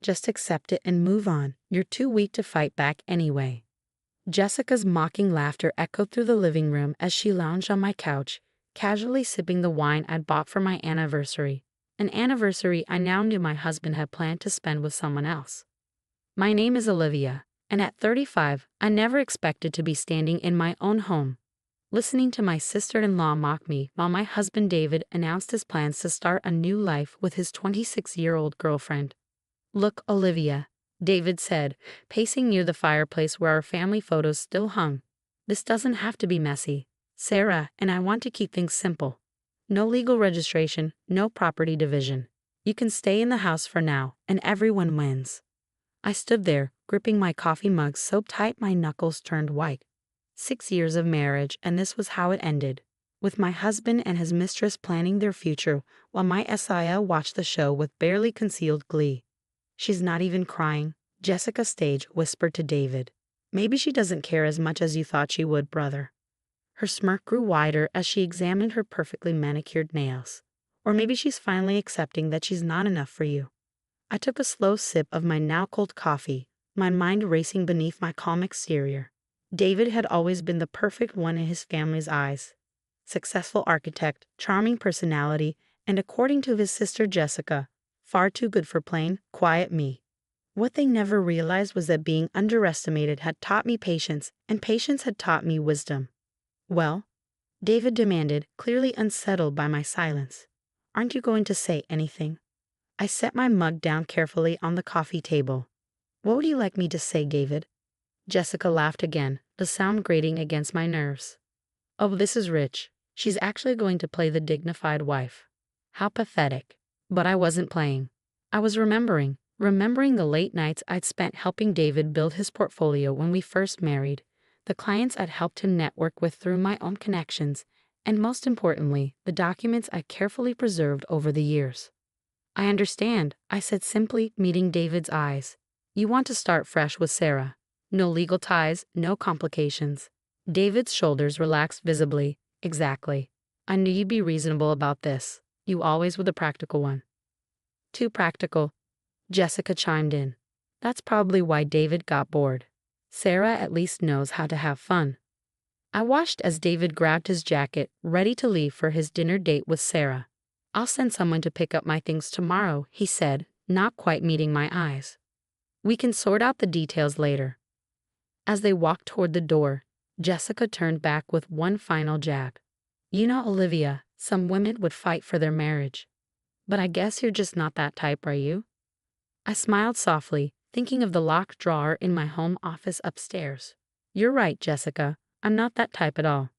Just accept it and move on. You're too weak to fight back anyway. Jessica's mocking laughter echoed through the living room as she lounged on my couch, casually sipping the wine I'd bought for my anniversary. An anniversary I now knew my husband had planned to spend with someone else. My name is Olivia, and at 35, I never expected to be standing in my own home, listening to my sister-in-law mock me while my husband David announced his plans to start a new life with his 26-year-old girlfriend. "Look, Olivia," David said, pacing near the fireplace where our family photos still hung. "This doesn't have to be messy. Sarah and I want to keep things simple. No legal registration, no property division. You can stay in the house for now, and everyone wins." I stood there, gripping my coffee mug so tight my knuckles turned white. 6 years of marriage, and this was how it ended, with my husband and his mistress planning their future while my SIL watched the show with barely concealed glee. "She's not even crying," Jessica Stage whispered to David. "Maybe she doesn't care as much as you thought she would, brother." Her smirk grew wider as she examined her perfectly manicured nails. "Or maybe she's finally accepting that she's not enough for you." I took a slow sip of my now cold coffee, my mind racing beneath my calm exterior. David had always been the perfect one in his family's eyes. Successful architect, charming personality, and according to his sister Jessica, far too good for plain, quiet me. What they never realized was that being underestimated had taught me patience, and patience had taught me wisdom. "Well?" David demanded, clearly unsettled by my silence. "Aren't you going to say anything?" I set my mug down carefully on the coffee table. "What would you like me to say, David?" Jessica laughed again, the sound grating against my nerves. "Oh, this is rich. She's actually going to play the dignified wife. How pathetic." But I wasn't playing. I was remembering the late nights I'd spent helping David build his portfolio when we first married, the clients I'd helped him network with through my own connections, and most importantly, the documents I carefully preserved over the years. "I understand," I said simply, meeting David's eyes. "You want to start fresh with Sarah. No legal ties, no complications." David's shoulders relaxed visibly. "Exactly. I knew you'd be reasonable about this. You always were the practical one." "Too practical," Jessica chimed in. "That's probably why David got bored. Sarah at least knows how to have fun." I watched as David grabbed his jacket, ready to leave for his dinner date with Sarah. "I'll send someone to pick up my things tomorrow," he said, not quite meeting my eyes. "We can sort out the details later." As they walked toward the door, Jessica turned back with one final jab. "You know, Olivia, some women would fight for their marriage. But I guess you're just not that type, are you?" I smiled softly, thinking of the locked drawer in my home office upstairs. "You're right, Jessica. I'm not that type at all."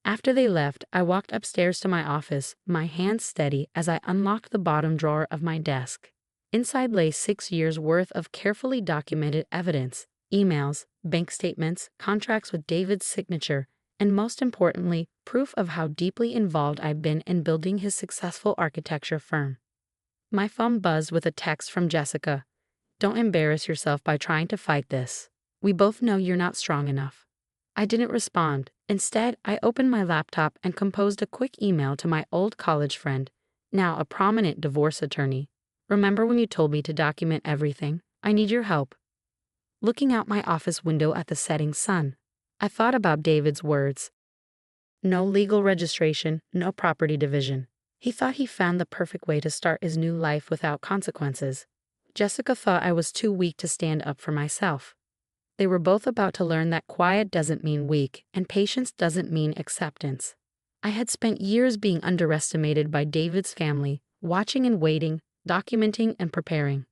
After they left, I walked upstairs to my office, my hands steady as I unlocked the bottom drawer of my desk. Inside lay 6 years' worth of carefully documented evidence, emails, bank statements, contracts with David's signature, and most importantly, proof of how deeply involved I've been in building his successful architecture firm. My phone buzzed with a text from Jessica. "Don't embarrass yourself by trying to fight this. We both know you're not strong enough." I didn't respond. Instead, I opened my laptop and composed a quick email to my old college friend, now a prominent divorce attorney. "Remember when you told me to document everything? I need your help." Looking out my office window at the setting sun, I thought about David's words. No legal registration, no property division. He thought he found the perfect way to start his new life without consequences. Jessica thought I was too weak to stand up for myself. They were both about to learn that quiet doesn't mean weak, and patience doesn't mean acceptance. I had spent years being underestimated by David's family, watching and waiting, documenting and preparing.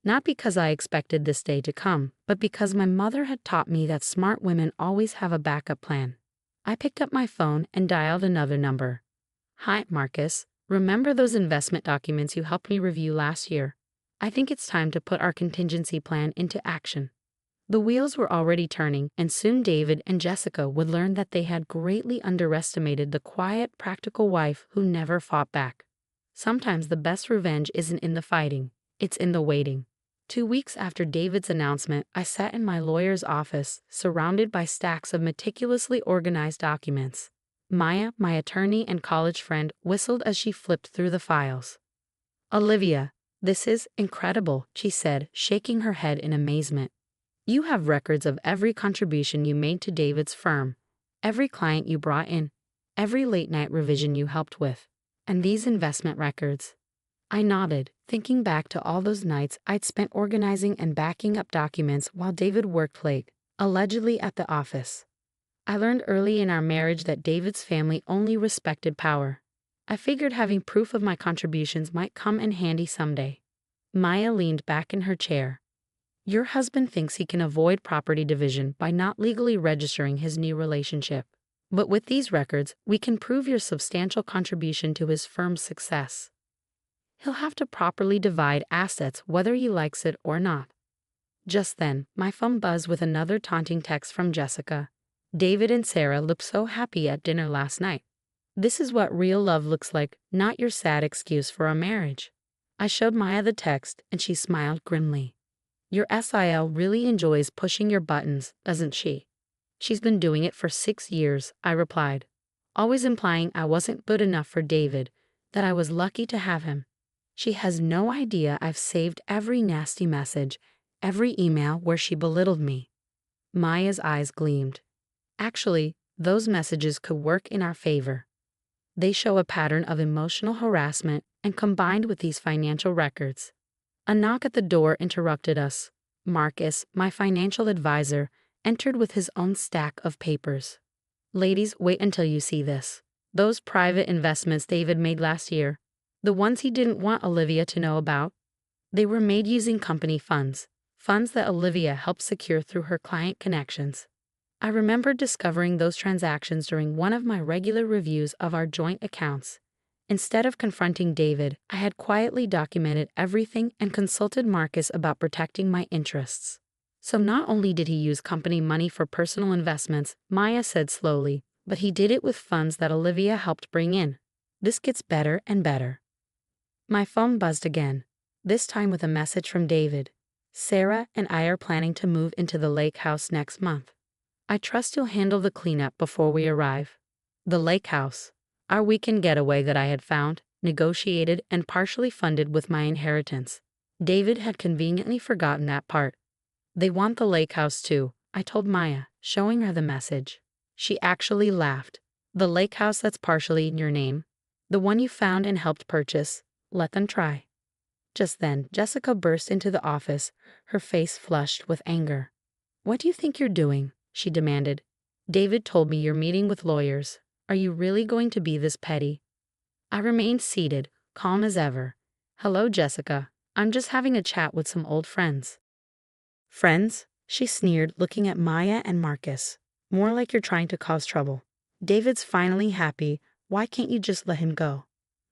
Not because I expected this day to come, but because my mother had taught me that smart women always have a backup plan. I picked up my phone and dialed another number. "Hi, Marcus. Remember those investment documents you helped me review last year? I think it's time to put our contingency plan into action." The wheels were already turning, and soon David and Jessica would learn that they had greatly underestimated the quiet, practical wife who never fought back. Sometimes the best revenge isn't in the fighting, it's in the waiting. 2 weeks after David's announcement, I sat in my lawyer's office, surrounded by stacks of meticulously organized documents. Maya, my attorney and college friend, whistled as she flipped through the files. "Olivia, "This is incredible," she said, shaking her head in amazement. "You have records of every contribution you made to David's firm, every client you brought in, every late-night revision you helped with, and these investment records." I nodded, thinking back to all those nights I'd spent organizing and backing up documents while David worked late, allegedly at the office. I learned early in our marriage that David's family only respected power. I figured having proof of my contributions might come in handy someday. Maya leaned back in her chair. "Your husband thinks he can avoid property division by not legally registering his new relationship. But with these records, we can prove your substantial contribution to his firm's success. He'll have to properly divide assets whether he likes it or not." Just then, my phone buzzed with another taunting text from Jessica. "David and Sarah looked so happy at dinner last night. This is what real love looks like, not your sad excuse for a marriage." I showed Maya the text, and she smiled grimly. "Your SIL really enjoys pushing your buttons, doesn't she?" "She's been doing it for 6 years," I replied, always implying I wasn't good enough for David, that I was lucky to have him. "She has no idea I've saved every nasty message, every email where she belittled me." Maya's eyes gleamed. "Actually, those messages could work in our favor. They show a pattern of emotional harassment and combined with these financial records." A knock at the door interrupted us. Marcus, my financial advisor, entered with his own stack of papers. "Ladies, wait until you see this. Those private investments David made last year, the ones he didn't want Olivia to know about, they were made using company funds that Olivia helped secure through her client connections. I remember discovering those transactions during one of my regular reviews of our joint accounts. Instead of confronting David, I had quietly documented everything and consulted Marcus about protecting my interests. So not only did he use company money for personal investments," Maya said slowly, "but he did it with funds that Olivia helped bring in. This gets better and better." My phone buzzed again, this time with a message from David. "Sarah and I are planning to move into the lake house next month. I trust you'll handle the cleanup before we arrive." The lake house, our weekend getaway that I had found, negotiated, and partially funded with my inheritance. David had conveniently forgotten that part. "They want the lake house too," I told Maya, showing her the message. She actually laughed. "The lake house that's partially in your name? The one you found and helped purchase? Let them try." Just then, Jessica burst into the office, her face flushed with anger. "What do you think you're doing?" she demanded. "David told me you're meeting with lawyers. Are you really going to be this petty?" I remained seated, calm as ever. "Hello, Jessica. I'm just having a chat with some old friends." "Friends?" she sneered, looking at Maya and Marcus. "More like you're trying to cause trouble. David's finally happy. Why can't you just let him go?"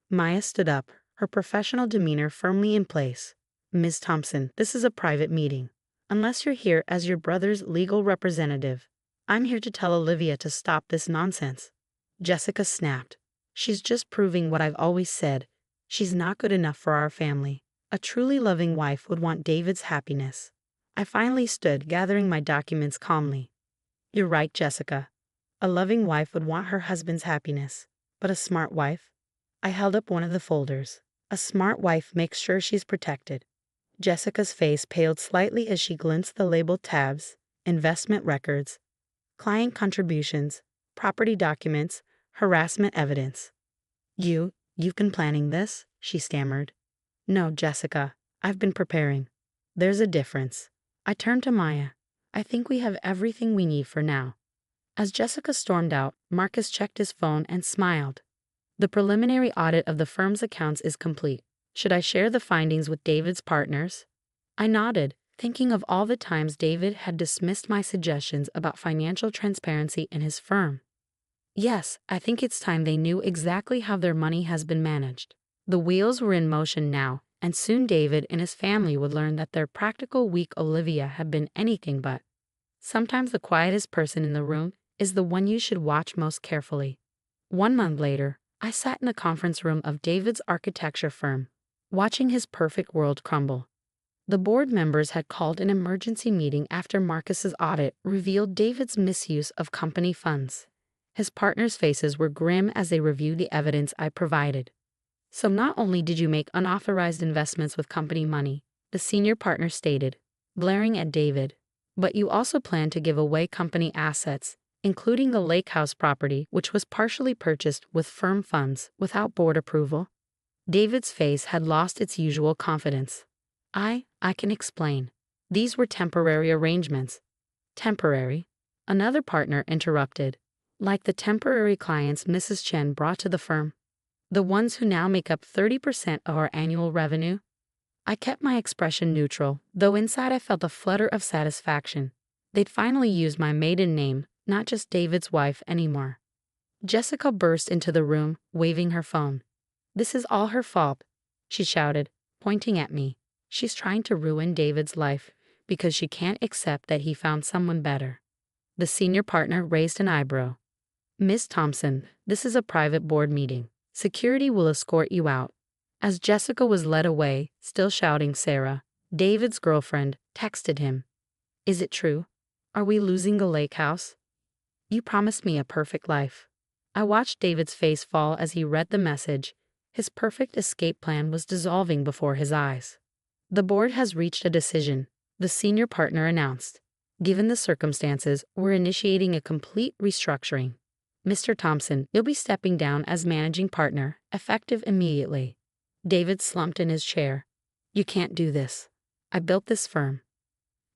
Maya stood up, her professional demeanor firmly in place. "Ms. Thompson, this is a private meeting. Unless you're here as your brother's legal representative, I'm here to tell Olivia to stop this nonsense." Jessica snapped. "She's just proving what I've always said. She's not good enough for our family. A truly loving wife would want David's happiness." I finally stood, gathering my documents calmly. "You're right, Jessica. A loving wife would want her husband's happiness. But a smart wife?" I held up one of the folders. "A smart wife makes sure she's protected." Jessica's face paled slightly as she glimpsed the labeled tabs: investment records, client contributions, property documents, harassment evidence. You've been planning this?" she stammered. "No, Jessica, I've been preparing. There's a difference." I turned to Maya. "I think we have everything we need for now." As Jessica stormed out, Marcus checked his phone and smiled. "The preliminary audit of the firm's accounts is complete. Should I share the findings with David's partners?" I nodded, thinking of all the times David had dismissed my suggestions about financial transparency in his firm. "Yes, I think it's time they knew exactly how their money has been managed." The wheels were in motion now, and soon David and his family would learn that their practical weak Olivia had been anything but. Sometimes the quietest person in the room is the one you should watch most carefully. 1 month later, I sat in the conference room of David's architecture firm, watching his perfect world crumble. The board members had called an emergency meeting after Marcus's audit revealed David's misuse of company funds. His partners' faces were grim as they reviewed the evidence I provided. So not only did you make unauthorized investments with company money, the senior partner stated, glaring at David, but you also plan to give away company assets, including the lake house property, which was partially purchased with firm funds without board approval. David's face had lost its usual confidence. I can explain. These were temporary arrangements. Temporary? Another partner interrupted. Like the temporary clients Mrs. Chen brought to the firm. The ones who now make up 30% of our annual revenue? I kept my expression neutral, though inside I felt a flutter of satisfaction. They'd finally used my maiden name, not just David's wife anymore. Jessica burst into the room, waving her phone. "This is all her fault," she shouted, pointing at me. "She's trying to ruin David's life because she can't accept that he found someone better." The senior partner raised an eyebrow. "Miss Thompson, this is a private board meeting. Security will escort you out." As Jessica was led away, still shouting Sarah, David's girlfriend, texted him. "Is it true? Are we losing the lake house? You promised me a perfect life." I watched David's face fall as he read the message. His perfect escape plan was dissolving before his eyes. "The board has reached a decision," the senior partner announced. "Given the circumstances, we're initiating a complete restructuring. Mr. Thompson, you'll be stepping down as managing partner, effective immediately." David slumped in his chair. "You can't do this. I built this firm."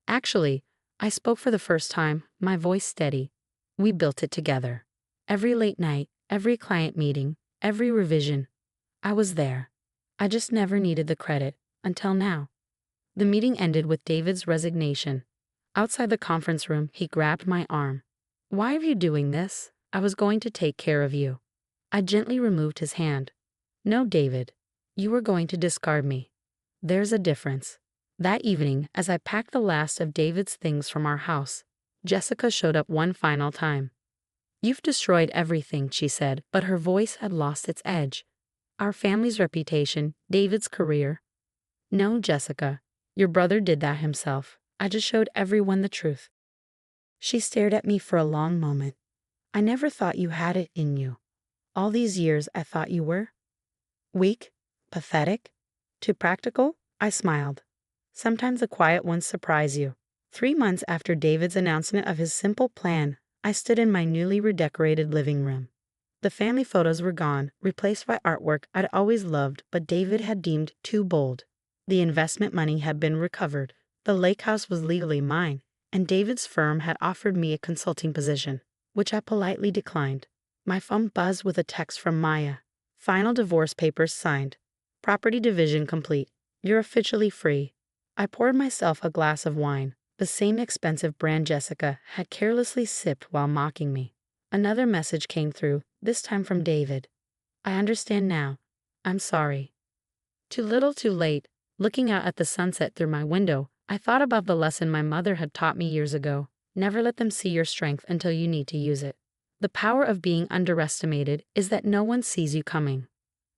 "Actually," I spoke for the first time, my voice steady. "We built it together. Every late night, every client meeting, every revision. I was there. I just never needed the credit, until now." The meeting ended with David's resignation. Outside the conference room, he grabbed my arm. "Why are you doing this? I was going to take care of you." I gently removed his hand. "No, David. You were going to discard me. There's a difference." That evening, as I packed the last of David's things from our house, Jessica showed up one final time. "You've destroyed everything," she said, but her voice had lost its edge. "Our family's reputation, David's career." "No, Jessica. Your brother did that himself. I just showed everyone the truth." She stared at me for a long moment. "I never thought you had it in you. All these years I thought you were weak, pathetic, too practical." I smiled. "Sometimes the quiet ones surprise you." 3 months after David's announcement of his simple plan, I stood in my newly redecorated living room. The family photos were gone, replaced by artwork I'd always loved but David had deemed too bold. The investment money had been recovered, the lake house was legally mine, and David's firm had offered me a consulting position, which I politely declined. My phone buzzed with a text from Maya. "Final divorce papers signed. Property division complete. You're officially free." I poured myself a glass of wine, the same expensive brand Jessica had carelessly sipped while mocking me. Another message came through, this time from David. "I understand now. I'm sorry." Too little too late. Looking out at the sunset through my window, I thought about the lesson my mother had taught me years ago. Never let them see your strength until you need to use it. The power of being underestimated is that no one sees you coming.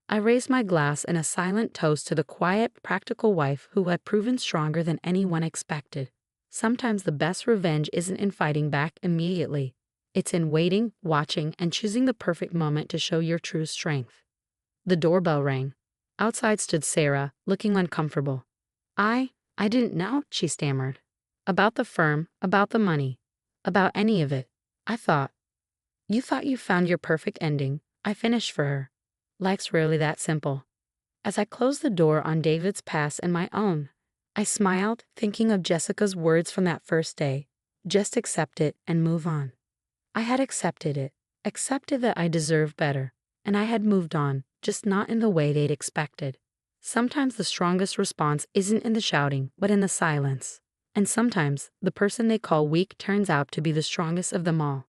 I raised my glass in a silent toast to the quiet, practical wife who had proven stronger than anyone expected. Sometimes the best revenge isn't in fighting back immediately. It's in waiting, watching, and choosing the perfect moment to show your true strength. The doorbell rang. Outside stood Sarah, looking uncomfortable. I didn't know," she stammered. "About the firm, about the money, about any of it. I thought." "You thought you found your perfect ending. I finished for her. Life's rarely that simple." As I closed the door on David's past and my own, I smiled, thinking of Jessica's words from that first day. Just accept it and move on. I had accepted it, accepted that I deserved better, and I had moved on, just not in the way they'd expected. Sometimes the strongest response isn't in the shouting, but in the silence. And sometimes the person they call weak turns out to be the strongest of them all.